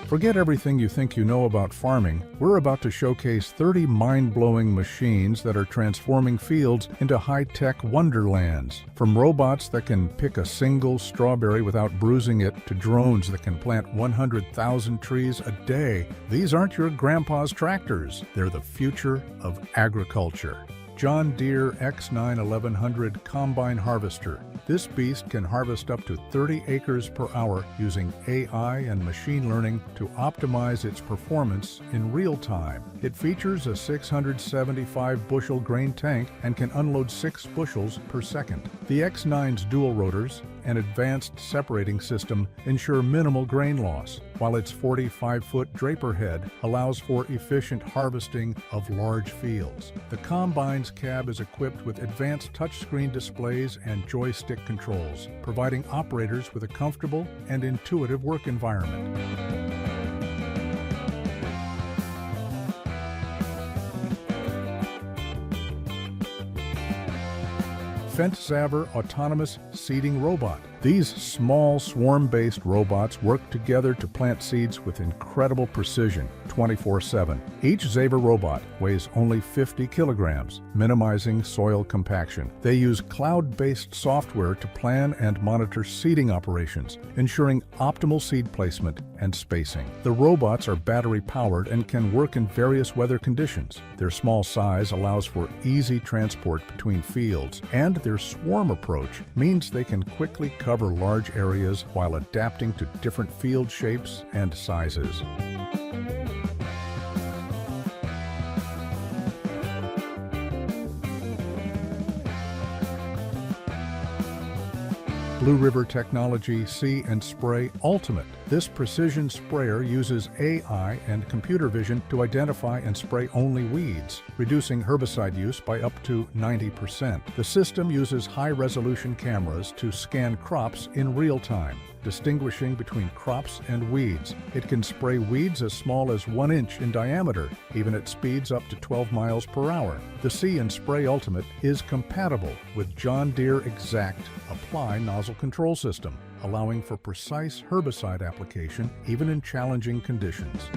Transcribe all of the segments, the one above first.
Forget everything you think you know about farming. We're about to showcase 30 mind-blowing machines that are transforming fields into high-tech wonderlands. From robots that can pick a single strawberry without bruising it to drones that can plant 100,000 trees a day, these aren't your grandpa's tractors. They're the future of agriculture. John Deere X9 1100 Combine Harvester. This beast can harvest up to 30 acres per hour using AI and machine learning to optimize its performance in real time. It features a 675 bushel grain tank and can unload 6 bushels per second. The X9's dual rotors and advanced separating system ensure minimal grain loss, while its 45-foot draper head allows for efficient harvesting of large fields. The Combine's cab is equipped with advanced touchscreen displays and joystick controls, providing operators with a comfortable and intuitive work environment. Fendt Zerber Autonomous Seeding Robot. These small swarm-based robots work together to plant seeds with incredible precision, 24/7. Each Zerber robot weighs only 50 kilograms, minimizing soil compaction. They use cloud-based software to plan and monitor seeding operations, ensuring optimal seed placement and spacing. The robots are battery-powered and can work in various weather conditions. Their small size allows for easy transport between fields, and their swarm approach means they can quickly cover large areas while adapting to different field shapes and sizes. Blue River Technology See and Spray Ultimate. This precision sprayer uses AI and computer vision to identify and spray only weeds, reducing herbicide use by up to 90%. The system uses high-resolution cameras to scan crops in real time, distinguishing between crops and weeds. It can spray weeds as small as 1 inch in diameter, even at speeds up to 12 miles per hour. The See and Spray Ultimate is compatible with John Deere Exact Apply nozzle control system, allowing for precise herbicide application even in challenging conditions.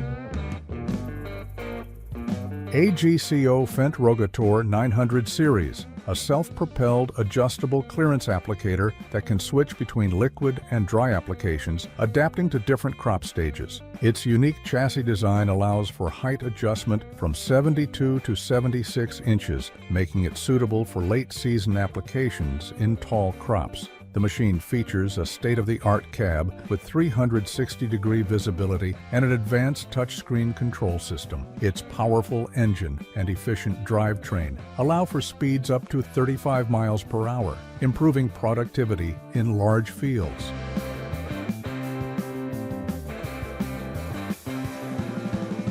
AGCO Fendt Rogator 900 Series, a self-propelled adjustable clearance applicator that can switch between liquid and dry applications, adapting to different crop stages. Its unique chassis design allows for height adjustment from 72 to 76 inches, making it suitable for late-season applications in tall crops. The machine features a state-of-the-art cab with 360-degree visibility and an advanced touchscreen control system. Its powerful engine and efficient drivetrain allow for speeds up to 35 miles per hour, improving productivity in large fields.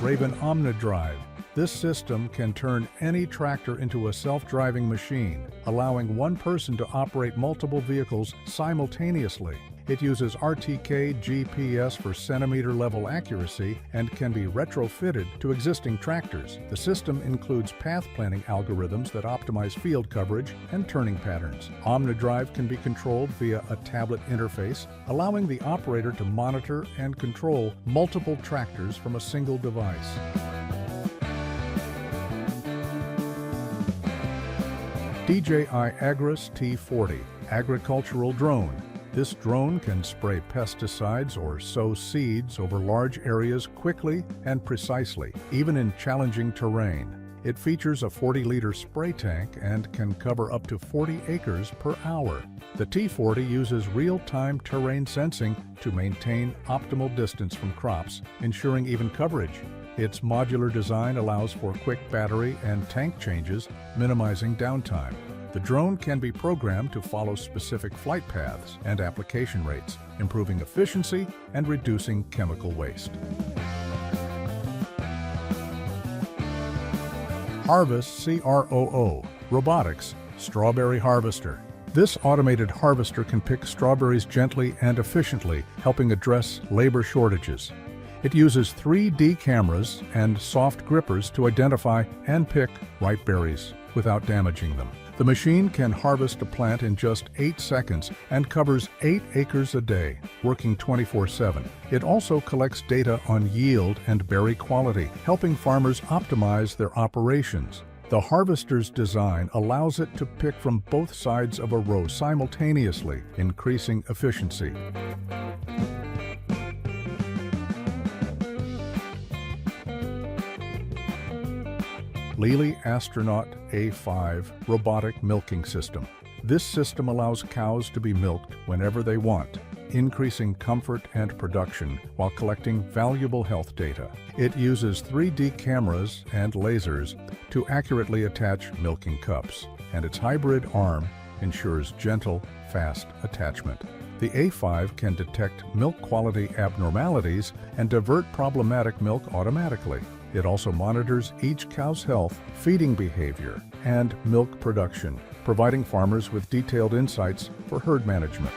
Raven OmniDrive. This system can turn any tractor into a self-driving machine, allowing one person to operate multiple vehicles simultaneously. It uses RTK GPS for centimeter-level accuracy and can be retrofitted to existing tractors. The system includes path planning algorithms that optimize field coverage and turning patterns. OmniDrive can be controlled via a tablet interface, allowing the operator to monitor and control multiple tractors from a single device. DJI Agris T40 Agricultural Drone. This drone can spray pesticides or sow seeds over large areas quickly and precisely, even in challenging terrain. It features a 40-liter spray tank and can cover up to 40 acres per hour. The T40 uses real-time terrain sensing to maintain optimal distance from crops, ensuring even coverage. Its modular design allows for quick battery and tank changes, minimizing downtime. The drone can be programmed to follow specific flight paths and application rates, improving efficiency and reducing chemical waste. Harvest CROO Robotics Strawberry Harvester. This automated harvester can pick strawberries gently and efficiently, helping address labor shortages. It uses 3D cameras and soft grippers to identify and pick ripe berries without damaging them. The machine can harvest a plant in just 8 seconds and covers 8 acres a day, working 24/7. It also collects data on yield and berry quality, helping farmers optimize their operations. The harvester's design allows it to pick from both sides of a row simultaneously, increasing efficiency. Lely Astronaut A5 Robotic Milking System. This system allows cows to be milked whenever they want, increasing comfort and production while collecting valuable health data. It uses 3D cameras and lasers to accurately attach milking cups, and its hybrid arm ensures gentle, fast attachment. The A5 can detect milk quality abnormalities and divert problematic milk automatically. It also monitors each cow's health, feeding behavior, and milk production, providing farmers with detailed insights for herd management.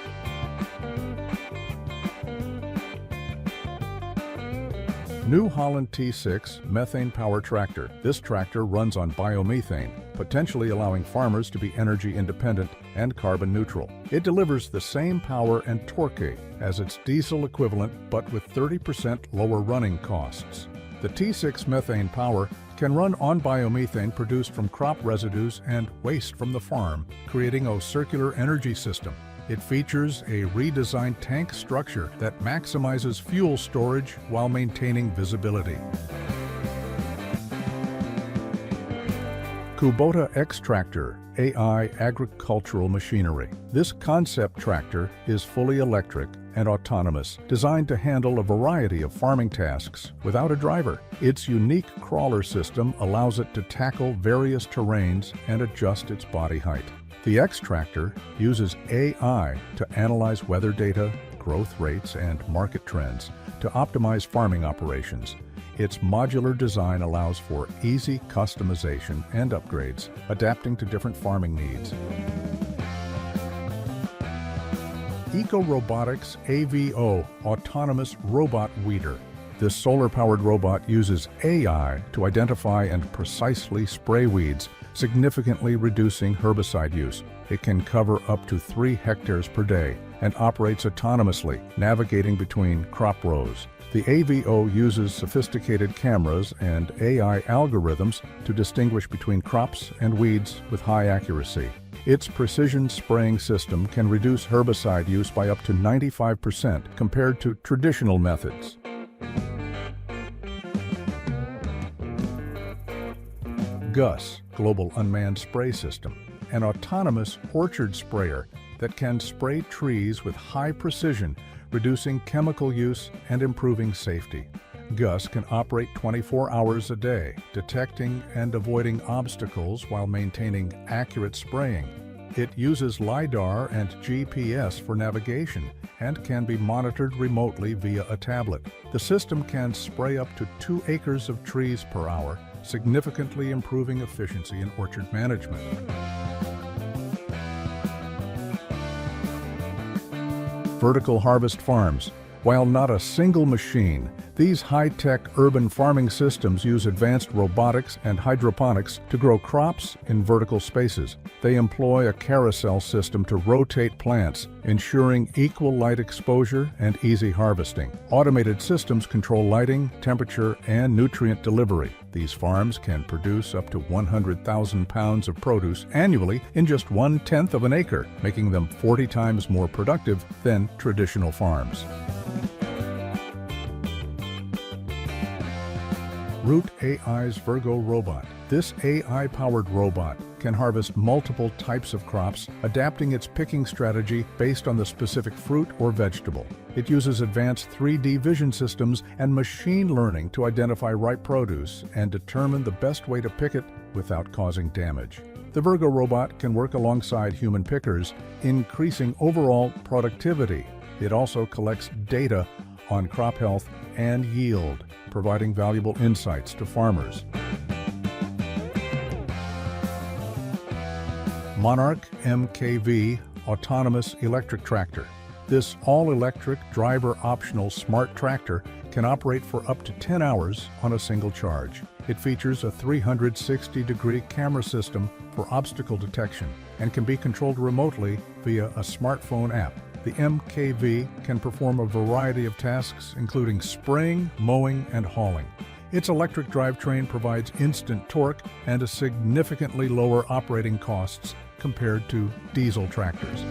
New Holland T6 methane power tractor. This tractor runs on biomethane, potentially allowing farmers to be energy independent and carbon neutral. It delivers the same power and torque as its diesel equivalent, but with 30% lower running costs. The T6 methane power can run on biomethane produced from crop residues and waste from the farm, creating a circular energy system. It features a redesigned tank structure that maximizes fuel storage while maintaining visibility. Kubota X-Tractor AI agricultural machinery. This concept tractor is fully electric and autonomous, designed to handle a variety of farming tasks without a driver. Its unique crawler system allows it to tackle various terrains and adjust its body height. The X-Tractor uses AI to analyze weather data, growth rates, and market trends to optimize farming operations. Its modular design allows for easy customization and upgrades, adapting to different farming needs. Robotics Avo Autonomous Robot Weeder. This solar-powered robot uses AI to identify and precisely spray weeds, significantly reducing herbicide use. It can cover up to 3 hectares per day and operates autonomously, navigating between crop rows. The AVO uses sophisticated cameras and AI algorithms to distinguish between crops and weeds with high accuracy. Its precision spraying system can reduce herbicide use by up to 95% compared to traditional methods. Gus Global Unmanned Spray System, an autonomous orchard sprayer that can spray trees with high precision, reducing chemical use and improving safety. Gus can operate 24 hours a day, detecting and avoiding obstacles while maintaining accurate spraying. It uses LiDAR and GPS for navigation and can be monitored remotely via a tablet. The system can spray up to 2 acres of trees per hour, significantly improving efficiency in orchard management. Vertical harvest farms. While not a single machine, these high-tech urban farming systems use advanced robotics and hydroponics to grow crops in vertical spaces. They employ a carousel system to rotate plants, ensuring equal light exposure and easy harvesting. Automated systems control lighting, temperature, and nutrient delivery. These farms can produce up to 100,000 pounds of produce annually in just 1/10 of an acre, making them 40 times more productive than traditional farms. Root AI's Virgo robot. This AI-powered robot can harvest multiple types of crops, adapting its picking strategy based on the specific fruit or vegetable. It uses advanced 3D vision systems and machine learning to identify ripe produce and determine the best way to pick it without causing damage. The Virgo robot can work alongside human pickers, increasing overall productivity. It also collects data on crop health and yield, providing valuable insights to farmers. Monarch MKV Autonomous Electric Tractor. This all-electric, driver-optional smart tractor can operate for up to 10 hours on a single charge. It features a 360-degree camera system for obstacle detection and can be controlled remotely via a smartphone app. The MKV can perform a variety of tasks, including spraying, mowing, and hauling. Its electric drivetrain provides instant torque and a significantly lower operating costs compared to diesel tractors.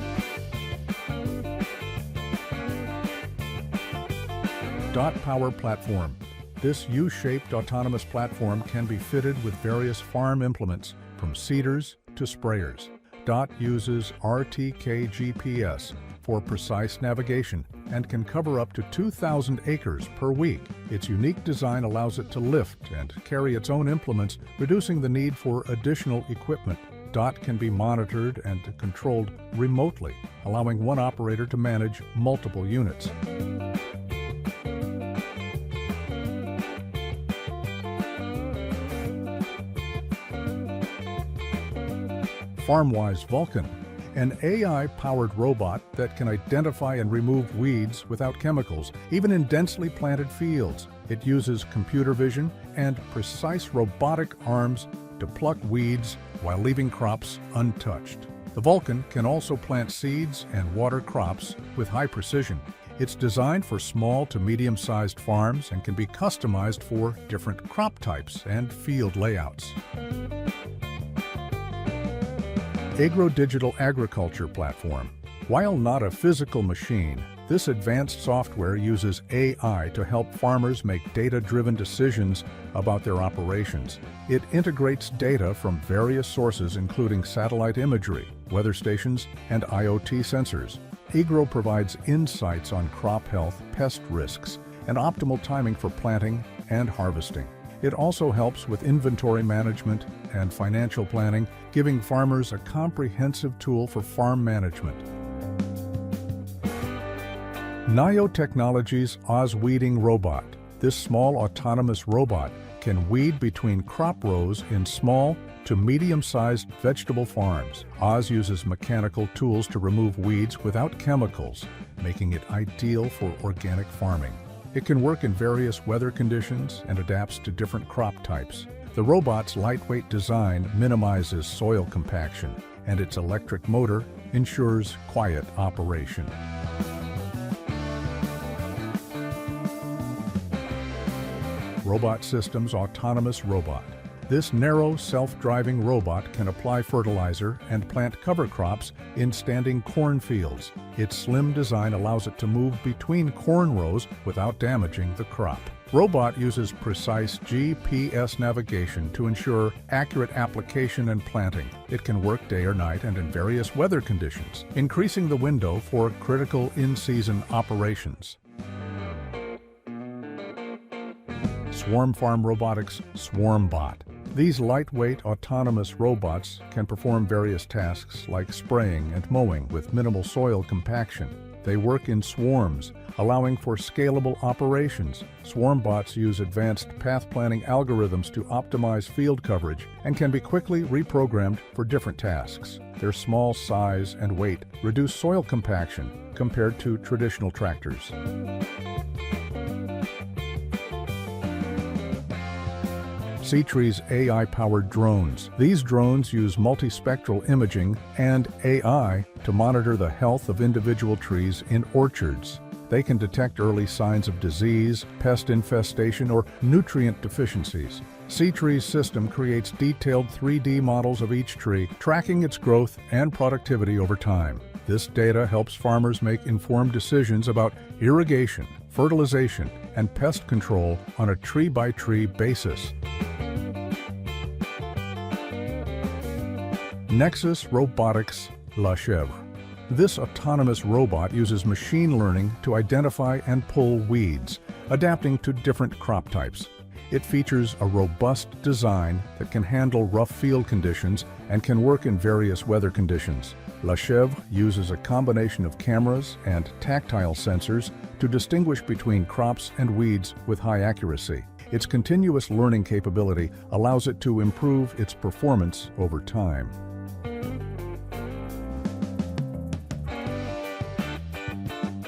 Power Platform. This U-shaped autonomous platform can be fitted with various farm implements, from seeders to sprayers. DOT uses RTK GPS for precise navigation and can cover up to 2,000 acres per week. Its unique design allows it to lift and carry its own implements, reducing the need for additional equipment. DOT can be monitored and controlled remotely, allowing one operator to manage multiple units. Farmwise Vulcan, an AI-powered robot that can identify and remove weeds without chemicals, even in densely planted fields. It uses computer vision and precise robotic arms to pluck weeds while leaving crops untouched. The Vulcan can also plant seeds and water crops with high precision. It's designed for small to medium-sized farms and can be customized for different crop types and field layouts. Agro digital agriculture platform. While not a physical machine, this advanced software uses AI to help farmers make data-driven decisions about their operations. It integrates data from various sources, including satellite imagery, weather stations, and IoT sensors. Agro provides insights on crop health, pest risks, and optimal timing for planting and harvesting. It also helps with inventory management and financial planning, giving farmers a comprehensive tool for farm management. Nio Technologies Oz Weeding Robot. This small autonomous robot can weed between crop rows in small to medium-sized vegetable farms. Oz uses mechanical tools to remove weeds without chemicals, making it ideal for organic farming. It can work in various weather conditions and adapts to different crop types. The robot's lightweight design minimizes soil compaction, and its electric motor ensures quiet operation. Robot Systems Autonomous Robot. This narrow, self-driving robot can apply fertilizer and plant cover crops in standing cornfields. Its slim design allows it to move between corn rows without damaging the crop. Robot uses precise GPS navigation to ensure accurate application and planting. It can work day or night and in various weather conditions, increasing the window for critical in-season operations. Swarm Farm Robotics SwarmBot. These lightweight autonomous robots can perform various tasks like spraying and mowing with minimal soil compaction. They work in swarms, allowing for scalable operations. SwarmBots use advanced path planning algorithms to optimize field coverage and can be quickly reprogrammed for different tasks. Their small size and weight reduce soil compaction compared to traditional tractors. Seatra's AI-powered drones. These drones use multispectral imaging and AI to monitor the health of individual trees in orchards. They can detect early signs of disease, pest infestation, or nutrient deficiencies. Seatra's system creates detailed 3D models of each tree, tracking its growth and productivity over time. This data helps farmers make informed decisions about irrigation, fertilization, and pest control on a tree-by-tree basis. Nexus Robotics Lev. This autonomous robot uses machine learning to identify and pull weeds, adapting to different crop types. It features a robust design that can handle rough field conditions and can work in various weather conditions. Lev uses a combination of cameras and tactile sensors to distinguish between crops and weeds with high accuracy. Its continuous learning capability allows it to improve its performance over time.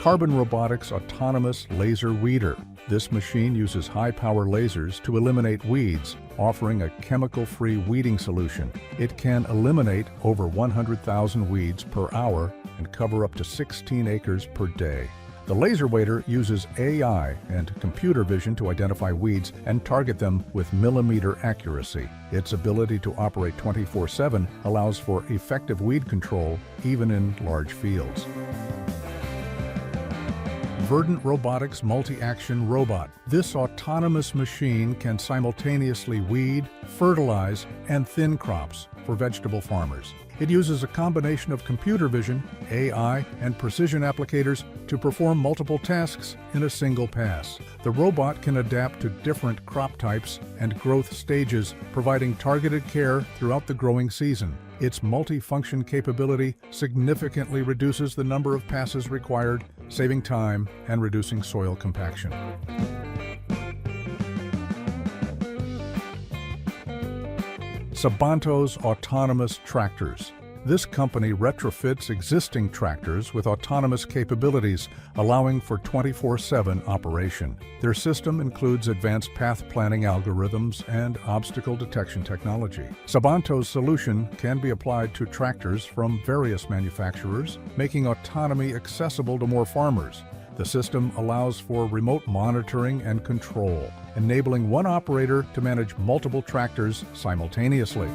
Carbon Robotics Autonomous Laser Weeder. This machine uses high-power lasers to eliminate weeds, offering a chemical-free weeding solution. It can eliminate over 100,000 weeds per hour and cover up to 16 acres per day. The laser wader uses AI and computer vision to identify weeds and target them with millimeter accuracy. Its ability to operate 24/7 allows for effective weed control even in large fields. Verdant Robotics MultiAction Robot. This autonomous machine can simultaneously weed, fertilize, and thin crops for vegetable farmers. It uses a combination of computer vision, AI, and precision applicators to perform multiple tasks in a single pass. The robot can adapt to different crop types and growth stages, providing targeted care throughout the growing season. Its multi-function capability significantly reduces the number of passes required, saving time and reducing soil compaction. Sabanto's autonomous tractors. This company retrofits existing tractors with autonomous capabilities, allowing for 24/7 operation. Their system includes advanced path planning algorithms and obstacle detection technology. Sabanto's solution can be applied to tractors from various manufacturers, making autonomy accessible to more farmers. The system allows for remote monitoring and control, enabling one operator to manage multiple tractors simultaneously.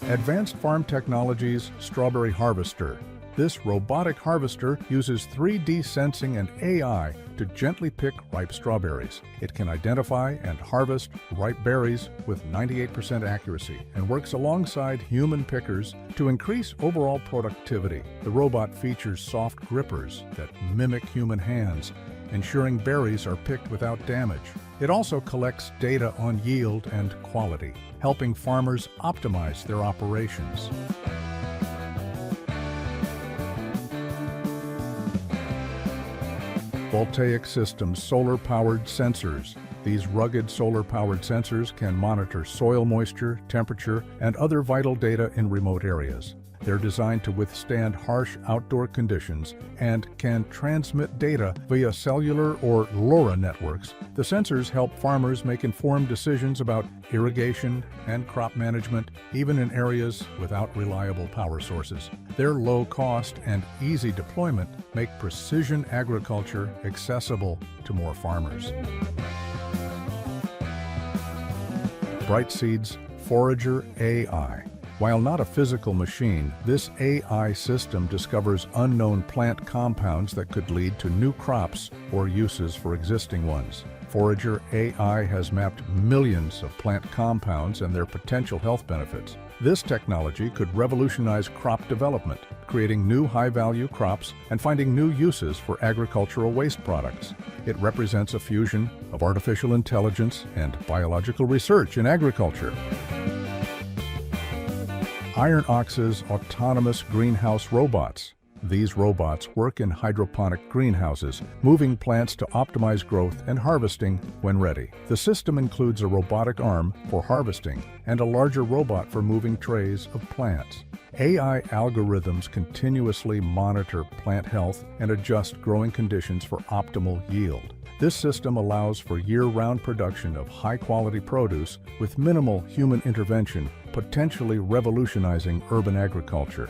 Advanced Farm Technologies Strawberry Harvester. This robotic harvester uses 3D sensing and AI to gently pick ripe strawberries. It can identify and harvest ripe berries with 98% accuracy and works alongside human pickers to increase overall productivity. The robot features soft grippers that mimic human hands, ensuring berries are picked without damage. It also collects data on yield and quality, helping farmers optimize their operations. Voltaic Systems solar-powered sensors. These rugged solar-powered sensors can monitor soil moisture, temperature, and other vital data in remote areas. They're designed to withstand harsh outdoor conditions and can transmit data via cellular or LoRa networks. The sensors help farmers make informed decisions about irrigation and crop management, even in areas without reliable power sources. Their low cost and easy deployment make precision agriculture accessible to more farmers. Brightseed's Forager AI. While not a physical machine, this AI system discovers unknown plant compounds that could lead to new crops or uses for existing ones. Forager AI has mapped millions of plant compounds and their potential health benefits. This technology could revolutionize crop development, creating new high-value crops and finding new uses for agricultural waste products. It represents a fusion of artificial intelligence and biological research in agriculture. Iron Ox's autonomous greenhouse robots. These robots work in hydroponic greenhouses, moving plants to optimize growth and harvesting when ready. The system includes a robotic arm for harvesting and a larger robot for moving trays of plants. AI algorithms continuously monitor plant health and adjust growing conditions for optimal yield. This system allows for year-round production of high-quality produce with minimal human intervention, potentially revolutionizing urban agriculture.